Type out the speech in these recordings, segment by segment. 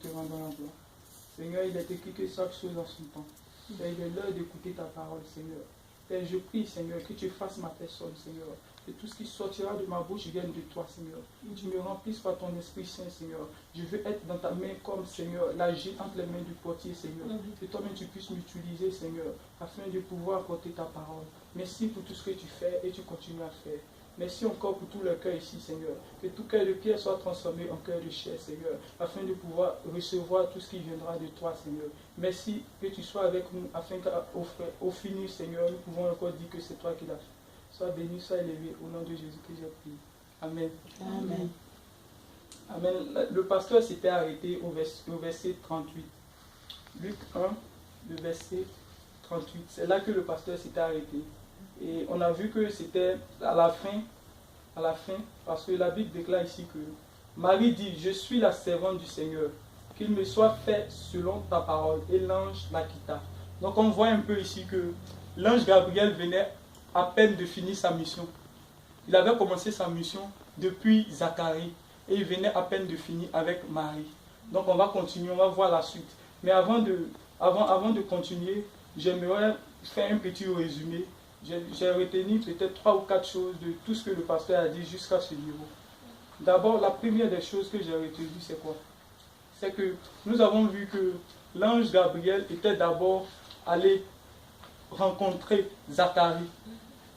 te rendons la gloire. Seigneur, il est écrit que chaque chose a son temps. Père, il est l'heure d'écouter ta parole, Seigneur. Père, je prie, Seigneur, que tu fasses ma personne, Seigneur. Et tout ce qui sortira de ma bouche vienne de toi, Seigneur. Tu me remplisses par ton Esprit Saint, Seigneur. Je veux être dans ta main comme, Seigneur, l'agir entre les mains du portier, Seigneur. Que toi-même tu puisses m'utiliser, Seigneur, afin de pouvoir porter ta parole. Merci pour tout ce que tu fais et tu continues à faire. Merci encore pour tout le cœur ici, Seigneur. Que tout cœur de pierre soit transformé en cœur de chair, Seigneur, afin de pouvoir recevoir tout ce qui viendra de toi, Seigneur. Merci que tu sois avec nous, afin qu'au fini, Seigneur, nous pouvons encore dire que c'est toi qui l'as fait. Sois béni, sois élevé, au nom de Jésus que j'ai prié. Amen. Amen. Amen. Le pasteur s'était arrêté au verset 38. Luc 1, le verset 38. C'est là que le pasteur s'était arrêté. Et on a vu que c'était à la fin, parce que la Bible déclare ici que Marie dit, je suis la servante du Seigneur, qu'il me soit fait selon ta parole. Et l'ange la quitta. Donc on voit un peu ici que l'ange Gabriel venait à peine de finir sa mission. Il avait commencé sa mission depuis Zacharie et il venait à peine de finir avec Marie. Donc on va continuer, on va voir la suite. Mais avant de continuer, j'aimerais faire un petit résumé. J'ai retenu peut-être 3 ou 4 choses de tout ce que le pasteur a dit jusqu'à ce niveau. D'abord, la première des choses que j'ai retenues, c'est quoi? C'est que nous avons vu que l'ange Gabriel était d'abord allé rencontrer Zacharie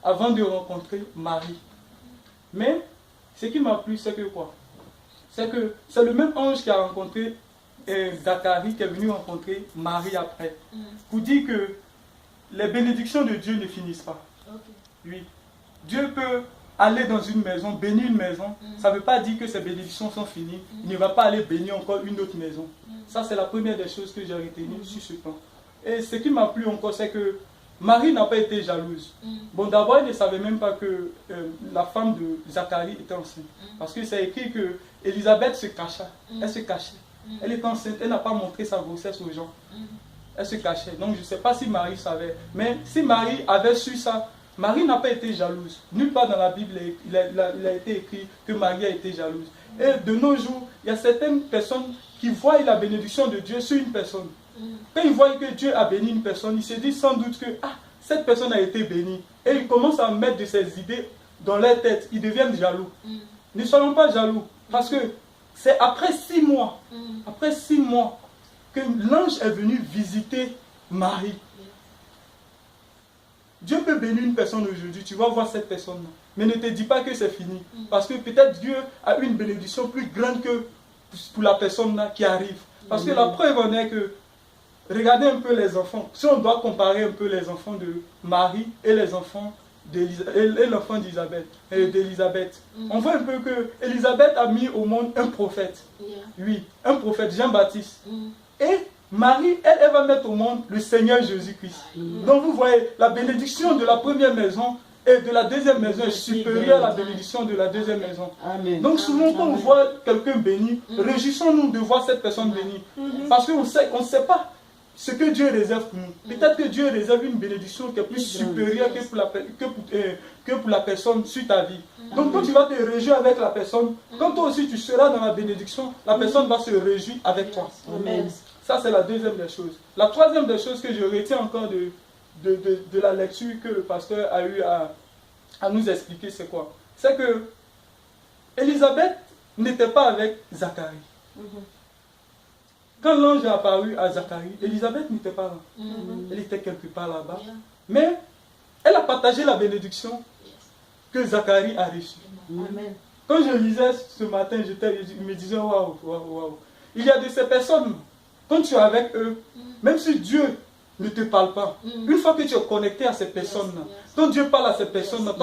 avant de rencontrer Marie. Mais ce qui m'a plu, c'est que quoi? C'est que c'est le même ange qui a rencontré Zacharie qui est venu rencontrer Marie après. Pour dire que les bénédictions de Dieu ne finissent pas. Oui. Dieu peut aller dans une maison, bénir une maison. Ça ne veut pas dire que ces bénédictions sont finies. Il ne va pas aller bénir encore une autre maison. Ça, c'est la première des choses que j'ai retenues sur ce plan. Et ce qui m'a plu encore, c'est que Marie n'a pas été jalouse. Bon, d'abord, elle ne savait même pas que la femme de Zacharie était enceinte. Parce que c'est écrit que Élisabeth se cacha. Elle se cachait. Elle est enceinte, elle n'a pas montré sa grossesse aux gens. Elle se cachait. Donc je ne sais pas si Marie savait. Mais si Marie avait su ça, Marie n'a pas été jalouse. Nulle part dans la Bible, il a été écrit que Marie a été jalouse. Et de nos jours, il y a certaines personnes qui voient la bénédiction de Dieu sur une personne. Quand ils voient que Dieu a béni une personne, ils se disent sans doute que cette personne a été bénie. Et ils commencent à mettre de ces idées dans leur tête. Ils deviennent jaloux. Ne soyons pas jaloux. Parce que c'est après 6 mois, que l'ange est venu visiter Marie. Dieu peut bénir une personne aujourd'hui, tu vas voir cette personne-là. Mais ne te dis pas que c'est fini. Parce que peut-être Dieu a une bénédiction plus grande que pour la personne-là qui arrive. Parce que la preuve en est que, regardez un peu les enfants. Si on doit comparer un peu les enfants de Marie et les enfants et l'enfant d'Élisabeth, on voit un peu que Élisabeth a mis au monde un prophète. Oui, un prophète, Jean-Baptiste. Et Marie, elle va mettre au monde le Seigneur Jésus-Christ. Donc vous voyez, la bénédiction de la première maison et de la deuxième maison est supérieure à la bénédiction de la deuxième maison. Amen. Donc souvent quand on voit quelqu'un béni, réjouissons-nous de voir cette personne bénie. Parce qu'on ne sait pas ce que Dieu réserve pour nous. Peut-être que Dieu réserve une bénédiction qui est plus supérieure que pour la personne sur ta vie. Donc quand tu vas te réjouir avec la personne, quand toi aussi tu seras dans la bénédiction, la personne va se réjouir avec toi. Amen. Ça c'est la deuxième des choses. La troisième des choses que je retiens encore de la lecture que le pasteur a eu à nous expliquer, c'est quoi? C'est que Élisabeth n'était pas avec Zacharie. Quand l'ange est apparu à Zacharie, Élisabeth n'était pas là. Elle était quelque part là-bas. Mais elle a partagé la bénédiction que Zacharie a reçue. Quand je lisais ce matin, je me disais, waouh, waouh, waouh. Il y a de ces personnes, quand tu es avec eux, même si Dieu ne te parle pas, une fois que tu es connecté à ces personnes-là, quand Dieu parle à ces personnes-là,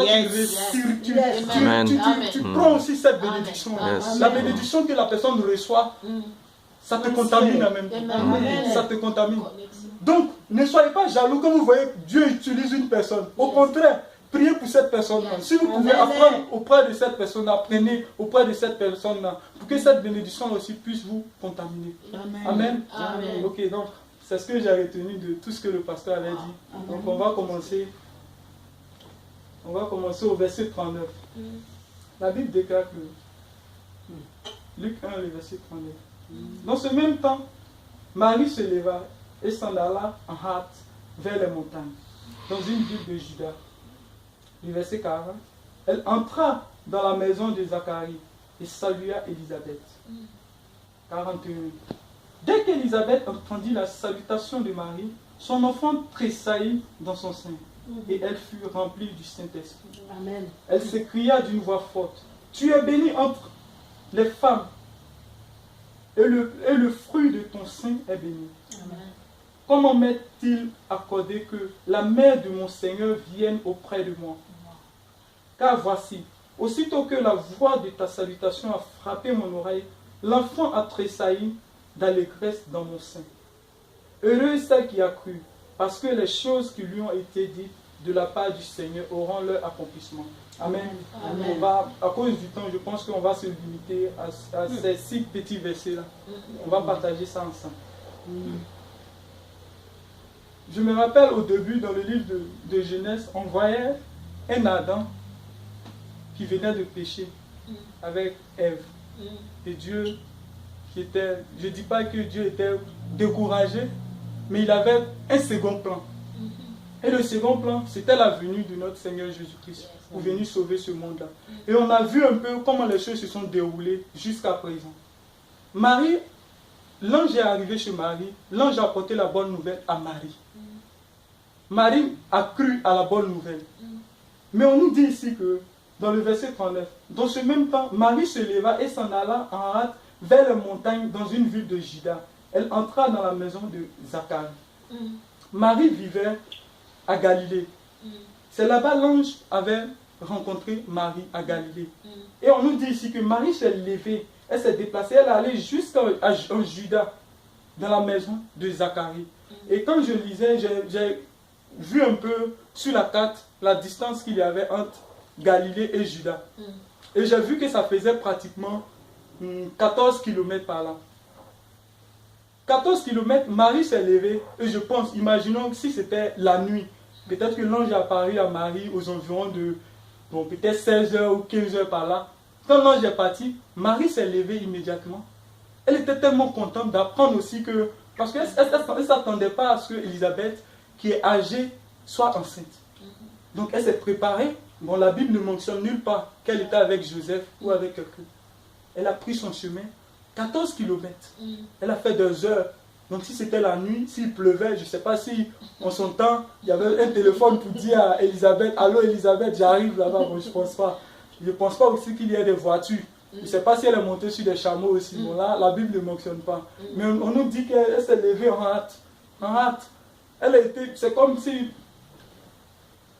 tu prends aussi cette bénédiction. La bénédiction que la personne reçoit, ça te contamine en même temps. Ça te contamine. Donc, ne soyez pas jaloux quand vous voyez Dieu utilise une personne. Au contraire, priez pour cette personne-là. Si vous pouvez apprendre auprès de cette personne-là, apprenez auprès de cette personne-là, pour que cette bénédiction aussi puisse vous contaminer. Amen. Amen. Ok, donc, c'est ce que j'ai retenu de tout ce que le pasteur avait dit. Donc, on va commencer au verset 39. La Bible déclare que, Luc 1, le verset 39. Dans ce même temps, Marie se leva et s'en alla en hâte vers les montagnes, dans une ville de Juda. Le verset 40. Elle entra dans la maison de Zacharie et salua Élisabeth. 41. Dès qu'Élisabeth entendit la salutation de Marie, son enfant tressaillit dans son sein et elle fut remplie du Saint-Esprit. Amen. Elle s'écria d'une voix forte, « Tu es bénie entre les femmes et le fruit de ton sein est béni. Amen. Comment m'est-il accordé que la mère de mon Seigneur vienne auprès de moi? Car voici, aussitôt que la voix de ta salutation a frappé mon oreille, l'enfant a tressailli d'allégresse dans mon sein. Heureuse celle qui a cru, parce que les choses qui lui ont été dites de la part du Seigneur auront leur accomplissement. Amen. Amen. On va, à cause du temps, je pense qu'on va se limiter à ces 6 petits versets-là. On va partager ça ensemble. Je me rappelle au début, dans le livre de Genèse, on voyait un Adam qui venait de pécher avec Ève. Et Dieu, je ne dis pas que Dieu était découragé, mais il avait un second plan. Et le second plan, c'était la venue de notre Seigneur Jésus-Christ pour venir sauver ce monde-là. Et on a vu un peu comment les choses se sont déroulées jusqu'à présent. Marie, l'ange est arrivé chez Marie, l'ange a apporté la bonne nouvelle à Marie. Marie a cru à la bonne nouvelle. Mais on nous dit ici que, dans le verset 39, dans ce même temps, Marie se leva et s'en alla en hâte vers les montagnes dans une ville de Juda. Elle entra dans la maison de Zacharie. Marie vivait à Galilée. C'est là-bas l'ange avait rencontré Marie à Galilée. Et on nous dit ici que Marie s'est levée, elle s'est déplacée, elle est allée jusqu'en Juda, dans la maison de Zacharie. Et quand je lisais, j'ai vu un peu sur la carte la distance qu'il y avait entre Galilée et Juda. Et j'ai vu que ça faisait pratiquement 14 km par là. 14 km, Marie s'est levée, et je pense, imaginons que si c'était la nuit, peut-être que l'ange est apparu à Marie aux environs de, peut-être 16h ou 15h par là. Quand l'ange est parti, Marie s'est levée immédiatement. Elle était tellement contente d'apprendre aussi que, parce qu'elle ne s'attendait pas à ce que Élisabeth, qui est âgée, soit enceinte. Donc elle s'est préparée. Bon, la Bible ne mentionne nulle part qu'elle était avec Joseph ou avec quelqu'un. Elle a pris son chemin, 14 km. Elle a fait 2 heures. Donc si c'était la nuit, s'il pleuvait, je ne sais pas si en son temps, il y avait un téléphone pour dire à Élisabeth, « Allô Élisabeth, j'arrive là-bas. » Bon, je ne pense pas. Je ne pense pas aussi qu'il y ait des voitures. Je ne sais pas si elle est montée sur des chameaux aussi. Bon, là, la Bible ne mentionne pas. Mais on nous dit qu'elle s'est levée en hâte. En hâte. Elle a été, c'est comme si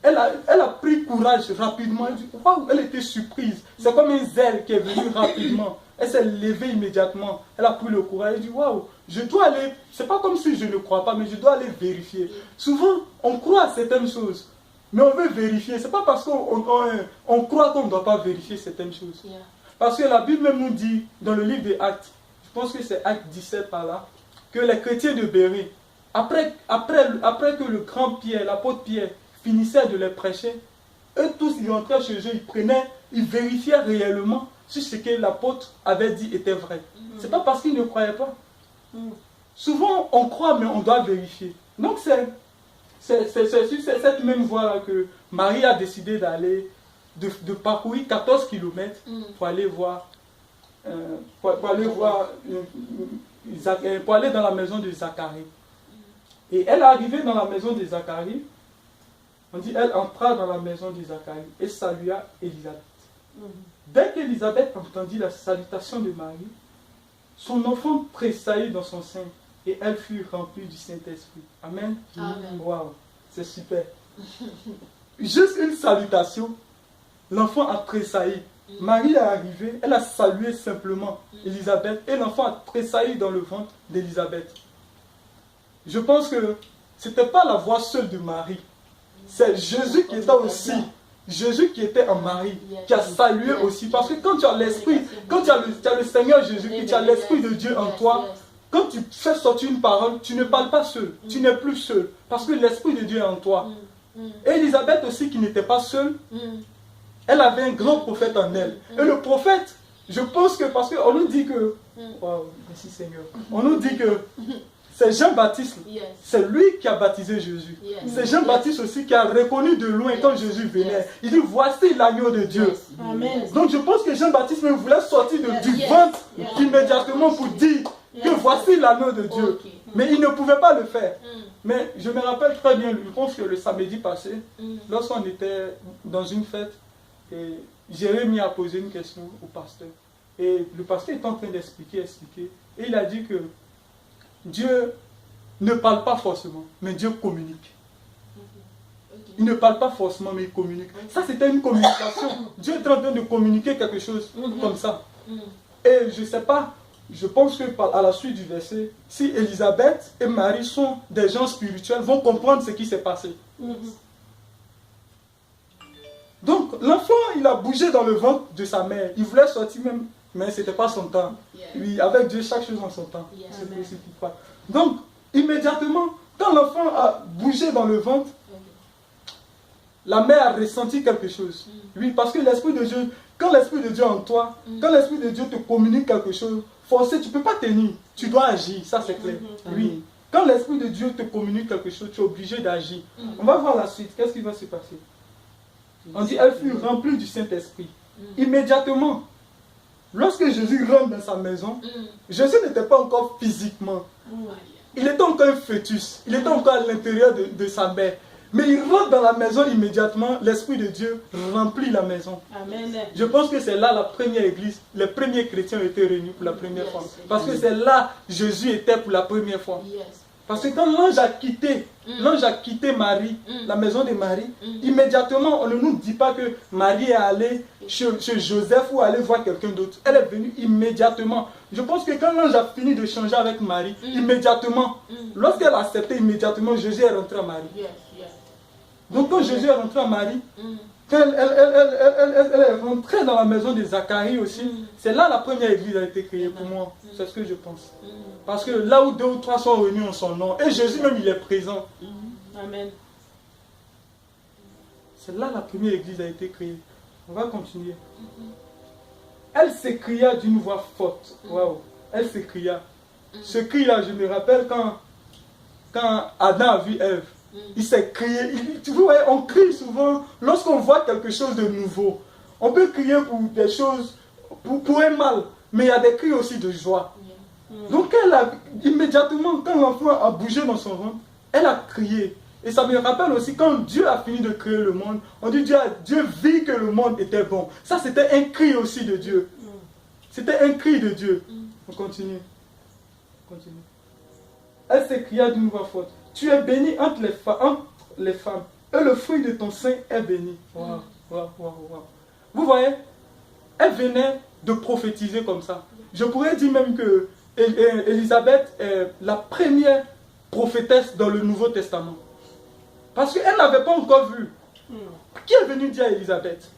elle a pris courage rapidement. Wow, elle était surprise. C'est comme un zèle qui est venu rapidement. Elle s'est levée immédiatement. Elle a pris le courage. Elle dit, waouh, je dois aller. C'est pas comme si je ne crois pas, mais je dois aller vérifier. Souvent, on croit à certaines choses, mais on veut vérifier. C'est pas parce qu'on croit qu'on ne doit pas vérifier certaines choses. Parce que la Bible même nous dit, dans le livre des Actes, je pense que c'est Acte 17 par là, que les chrétiens de Bérée, après que le grand Pierre, l'apôtre Pierre, finissait de les prêcher, eux tous, ils entraient chez eux, ils vérifiaient réellement si ce que l'apôtre avait dit était vrai. C'est pas parce qu'ils ne croyaient pas. Souvent, on croit, mais on doit vérifier. Donc, c'est sur cette même voie-là que Marie a décidé d'aller, de parcourir 14 km pour aller voir, pour aller dans la maison de Zacharie. Et elle est arrivée dans la maison de Zacharie. On dit, elle entra dans la maison de Zacharie et salua Élisabeth. Dès qu'Élisabeth entendit la salutation de Marie, son enfant tressaillit dans son sein et elle fut remplie du Saint-Esprit. Amen. Amen. Waouh, c'est super. Juste une salutation, l'enfant a tressailli. Marie est arrivée, elle a salué simplement Élisabeth et l'enfant a tressailli dans le ventre d'Élisabeth. Je pense que ce n'était pas la voix seule de Marie. C'est Jésus qui était aussi. Jésus qui était en Marie, qui a salué aussi. Parce que quand tu as l'Esprit, quand tu as le Seigneur Jésus, et tu as l'Esprit de Dieu en toi, quand tu fais sortir une parole, tu ne parles pas seul. Tu n'es plus seul. Parce que l'Esprit de Dieu est en toi. Et Élisabeth aussi, qui n'était pas seule, elle avait un grand prophète en elle. Et le prophète, je pense que, parce qu'on nous dit que Wow, merci Seigneur. On nous dit que c'est Jean-Baptiste, c'est lui qui a baptisé Jésus. C'est Jean-Baptiste aussi qui a reconnu de loin quand Jésus venait. Il dit, voici l'agneau de Dieu. Amen. Donc je pense que Jean-Baptiste même voulait sortir du ventre immédiatement pour dire que voici l'agneau de Dieu. Mais il ne pouvait pas le faire. Mais je me rappelle très bien, je pense que le samedi passé, lorsqu'on était dans une fête, et Jérémie a posé une question au pasteur. Et le pasteur est en train d'expliquer. Et il a dit que Dieu ne parle pas forcément, mais Dieu communique. Il ne parle pas forcément, mais il communique. Ça, c'était une communication. Dieu est en train de communiquer quelque chose comme ça. Et je ne sais pas, je pense que à la suite du verset, si Élisabeth et Marie sont des gens spirituels, vont comprendre ce qui s'est passé. Donc, l'enfant, il a bougé dans le ventre de sa mère. Il voulait sortir même, mais ce n'était pas son temps. Oui, avec Dieu, chaque chose en son temps. C'est possible pour toi. Donc, immédiatement, quand l'enfant a bougé dans le ventre, la mère a ressenti quelque chose. Oui, parce que l'Esprit de Dieu, quand l'Esprit de Dieu est en toi, quand l'Esprit de Dieu te communique quelque chose, forcé, tu ne peux pas tenir. Tu dois agir, ça c'est clair. Oui. Quand l'Esprit de Dieu te communique quelque chose, tu es obligé d'agir. On va voir la suite. Qu'est-ce qui va se passer? On dit, elle fut remplie du Saint-Esprit. Immédiatement, lorsque Jésus rentre dans sa maison, Jésus n'était pas encore physiquement. Il était encore un fœtus. Il était encore à l'intérieur de sa mère. Mais il rentre dans la maison immédiatement, l'Esprit de Dieu remplit la maison. Amen. Je pense que c'est là la première église, les premiers chrétiens ont été réunis pour la première fois. Parce que c'est là Jésus était pour la première fois. Parce que quand l'ange a quitté Marie, la maison de Marie, immédiatement, on ne nous dit pas que Marie est allée chez Joseph ou allée voir quelqu'un d'autre. Elle est venue immédiatement. Je pense que quand l'ange a fini de changer avec Marie, immédiatement, lorsqu'elle a accepté immédiatement, Jésus est rentré à Marie. Donc quand Jésus est rentré à Marie, quand elle est rentrée dans la maison de Zacharie aussi, c'est là la première église a été créée pour moi. C'est ce que je pense. Parce que là où 2 ou 3 sont réunis en son nom, et Jésus même il est présent. Amen. C'est là la première église a été créée. On va continuer. Elle s'écria d'une voix forte. Waouh. Elle s'écria. Ce cri-là, je me rappelle quand Adam a vu Ève. Il s'est crié. Tu vois, on crie souvent lorsqu'on voit quelque chose de nouveau. On peut crier pour des choses, pour un mal, mais il y a des cris aussi de joie. Donc immédiatement, quand l'enfant a bougé dans son ventre, elle a crié. Et ça me rappelle aussi quand Dieu a fini de créer le monde, on dit Dieu vit que le monde était bon. Ça c'était un cri aussi de Dieu. C'était un cri de Dieu. On continue. Elle s'écria d'une voix forte. Tu es bénie entre les femmes, et le fruit de ton sein est béni. Wow. Vous voyez, elle venait de prophétiser comme ça. Je pourrais dire même que Élisabeth est la première prophétesse dans le Nouveau Testament. Parce qu'elle n'avait pas encore vu. Qui est venu dire à Élisabeth?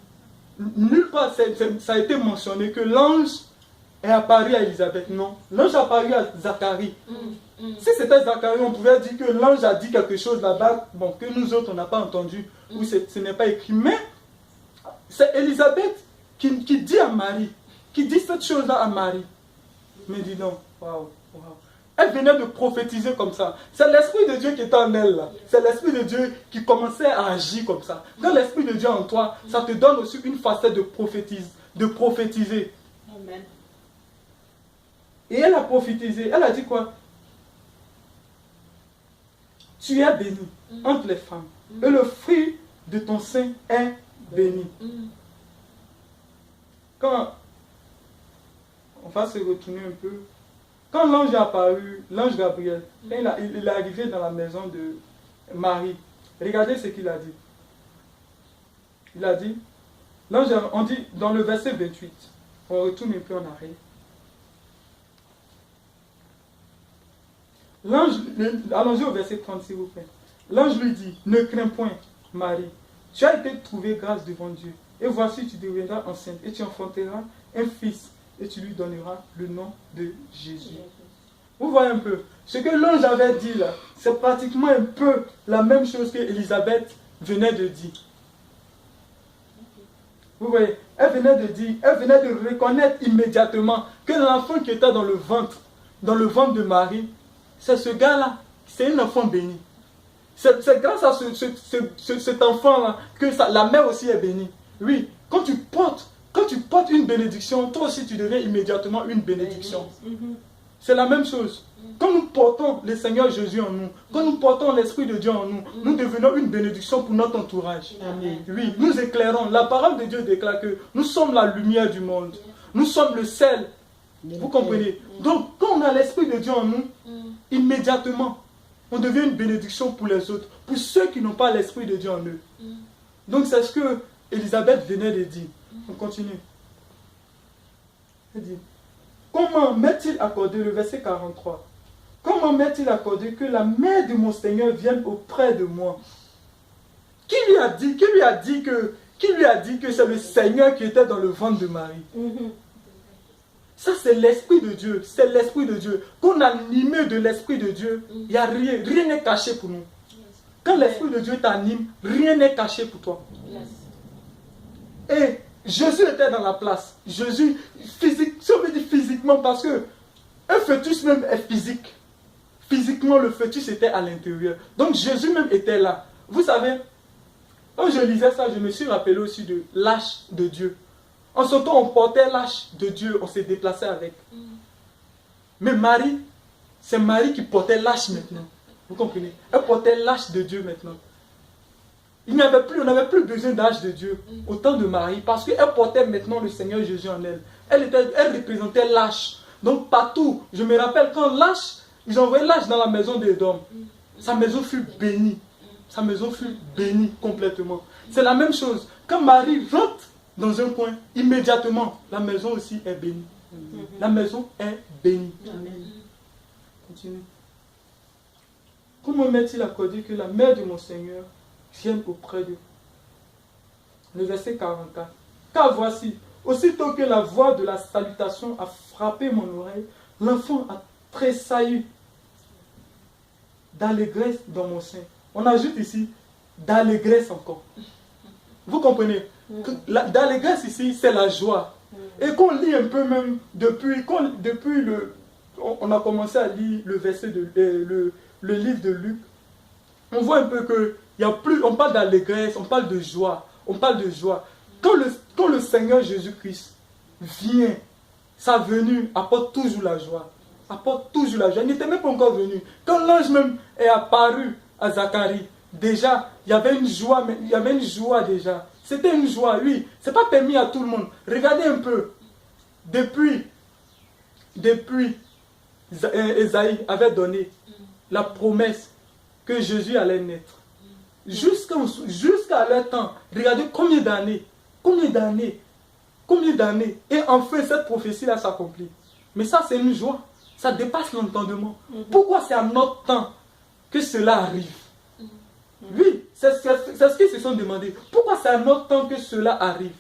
Nulle part ça a été mentionné que l'ange est apparu à Élisabeth. Non, l'ange est apparu à Zacharie. Si c'était Zacharie, on pouvait dire que l'ange a dit quelque chose là-bas, bon, que nous autres on n'a pas entendu, ou ce n'est pas écrit. Mais c'est Élisabeth qui dit à Marie, qui dit cette chose-là à Marie. Mais dis donc, waouh. Elle venait de prophétiser comme ça. C'est l'Esprit de Dieu qui est en elle là. C'est l'Esprit de Dieu qui commençait à agir comme ça. Quand l'Esprit de Dieu est en toi, ça te donne aussi une facette de prophétiser. Amen. Et elle a prophétisé. Elle a dit quoi? Tu es béni entre les femmes. Et le fruit de ton sein est béni. Quand on va se retourner un peu. Quand l'ange est apparu, l'ange Gabriel, il est arrivé dans la maison de Marie. Regardez ce qu'il a dit. Il a dit, l'ange, on dit dans le verset 28, on retourne un peu en arrière. L'ange, allons-y au verset 30 s'il vous plaît. L'ange lui dit, ne crains point, Marie, tu as été trouvée grâce devant Dieu. Et voici, tu deviendras enceinte et tu enfanteras un fils. Et tu lui donneras le nom de Jésus. Vous voyez un peu, ce que l'ange avait dit là, c'est pratiquement un peu la même chose que Élisabeth venait de dire. Vous voyez, elle venait de reconnaître immédiatement que l'enfant qui était dans le ventre de Marie, c'est ce gars-là, c'est un enfant béni. C'est grâce à cet enfant-là que la mère aussi est bénie. Oui, quand tu portes une bénédiction, toi aussi tu deviens immédiatement une bénédiction. C'est la même chose. Quand nous portons le Seigneur Jésus en nous, quand nous portons l'Esprit de Dieu en nous, nous devenons une bénédiction pour notre entourage. Amen. Oui, nous éclairons. La parole de Dieu déclare que nous sommes la lumière du monde. Nous sommes le sel. Vous comprenez? Donc, quand on a l'Esprit de Dieu en nous, immédiatement, on devient une bénédiction pour les autres, pour ceux qui n'ont pas l'Esprit de Dieu en eux. Donc, c'est ce que Élisabeth venait de dire. On continue. Elle dit, comment m'est-il accordé, le verset 43, comment m'est-il accordé que la mère de mon Seigneur vienne auprès de moi? Qui lui a dit que c'est le Seigneur qui était dans le ventre de Marie? Ça, c'est l'Esprit de Dieu. C'est l'Esprit de Dieu. Quand on est animé de l'Esprit de Dieu, il n'y a rien. Rien n'est caché pour nous. Quand l'Esprit de Dieu t'anime, rien n'est caché pour toi. Et Jésus était dans la place. Jésus, si on veut dire physiquement, parce que un fœtus même est physique. Physiquement, le fœtus était à l'intérieur. Donc Jésus même était là. Vous savez, quand je lisais ça, je me suis rappelé aussi de l'arche de Dieu. En ce temps, on portait l'arche de Dieu, on s'est déplacé avec. Mais Marie, c'est Marie qui portait l'arche maintenant. Vous comprenez? Elle portait l'arche de Dieu maintenant. On n'avait plus besoin d'arche de Dieu au temps de Marie, parce qu'elle portait maintenant le Seigneur Jésus en elle. Elle représentait l'arche. Donc partout, je me rappelle quand l'arche, ils envoyaient l'arche dans la maison d'Édom. Sa maison fut bénie. Sa maison fut bénie complètement. C'est la même chose. Quand Marie rentre dans un coin, immédiatement, la maison aussi est bénie. La maison est bénie. Amen. Continue. Comment m'est-il accordé que la mère de mon Seigneur vienne auprès d'eux? Le verset 44. Car voici, aussitôt que la voix de la salutation a frappé mon oreille, l'enfant a tressailli d'allégresse dans mon sein. On ajoute ici d'allégresse encore. Vous comprenez? D'allégresse ici, c'est la joie. Et qu'on lit un peu même, on a commencé à lire le verset le livre de Luc, on voit un peu que on parle d'allégresse, on parle de joie, Quand le Seigneur Jésus-Christ vient, sa venue apporte toujours la joie. Il n'était même pas encore venu. Quand l'ange même est apparu à Zacharie, déjà, il y avait une joie déjà. C'était une joie, oui. Ce n'est pas permis à tout le monde. Regardez un peu. Depuis Esaïe avait donné la promesse que Jésus allait naître. Jusqu'à leur temps, regardez combien d'années. Et enfin, cette prophétie-là s'accomplit. Mais ça, c'est une joie. Ça dépasse l'entendement. Pourquoi c'est à notre temps que cela arrive? Oui, c'est ce qu'ils se sont demandé. Pourquoi c'est à notre temps que cela arrive?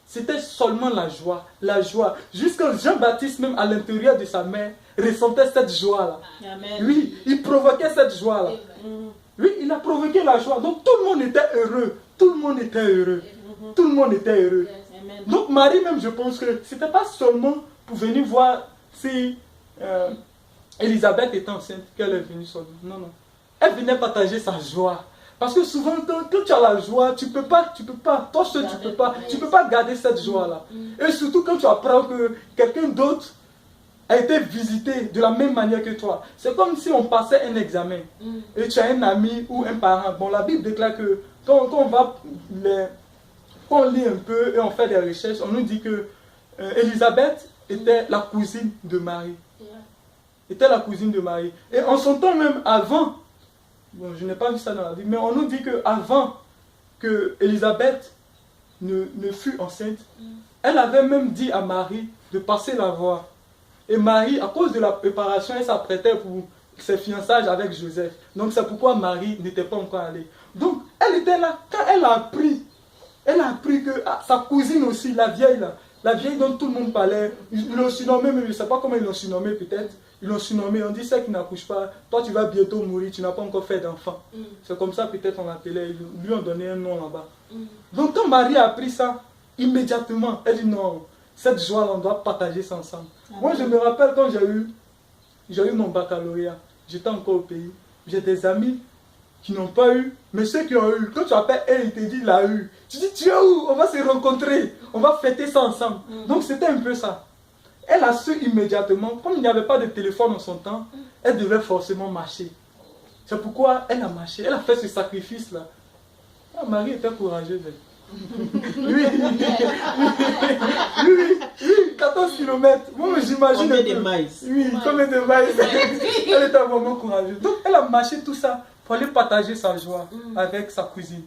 C'était seulement la joie. Jusqu'à Jean-Baptiste, même à l'intérieur de sa mère, ressentait cette joie-là. Oui, il provoquait cette joie-là. Oui, il a provoqué la joie. Donc tout le monde était heureux. Donc Marie même, je pense que ce n'était pas seulement pour venir voir si Élisabeth était enceinte qu'elle est venue seulement. Non. Elle venait partager sa joie. Parce que souvent, quand tu as la joie, tu peux pas. Toi seul, tu peux pas garder cette joie-là. Et surtout quand tu apprends que quelqu'un d'autre a été visité de la même manière que toi. C'est comme si on passait un examen. Et tu as un ami ou un parent. Bon, la Bible déclare que quand on lit un peu et on fait des recherches, on nous dit que Élisabeth était la cousine de Marie. Et en son temps même avant, bon, je n'ai pas vu ça dans la Bible, mais on nous dit qu'avant que Élisabeth ne fût enceinte, elle avait même dit à Marie de passer la voir. Et Marie, à cause de la préparation, elle s'apprêtait pour ses fiançailles avec Joseph. Donc c'est pourquoi Marie n'était pas encore allée. Donc elle était là, quand elle a appris que sa cousine aussi, la vieille là, La vieille dont tout le monde parlait, ils l'ont surnommé, mais je ne sais pas comment ils l'ont surnommé peut-être. Ils l'ont surnommé, on dit celle qui n'accouche pas, toi tu vas bientôt mourir, tu n'as pas encore fait d'enfant. C'est comme ça peut-être on l'appelait, ils lui ont donné un nom là-bas. Donc quand Marie a appris ça, immédiatement, elle dit non, cette joie on doit partager ça ensemble. Moi je me rappelle quand j'ai eu mon baccalauréat, j'étais encore au pays, j'ai des amis qui n'ont pas eu, mais ceux qui ont eu, quand tu appelles elle, il te dit il a eu. Tu dis tu es où? On va se rencontrer, on va fêter ça ensemble. Donc c'était un peu ça. Elle a su immédiatement, comme il n'y avait pas de téléphone en son temps, elle devait forcément marcher. C'est pourquoi elle a marché, elle a fait ce sacrifice-là. Ah, Marie était courageuse. Oui, 14 km. Moi, j'imagine. Combien de maïs? Oui, combien de maïs. Elle était vraiment courageuse. Donc, elle a marché tout ça pour aller partager sa joie avec sa cousine.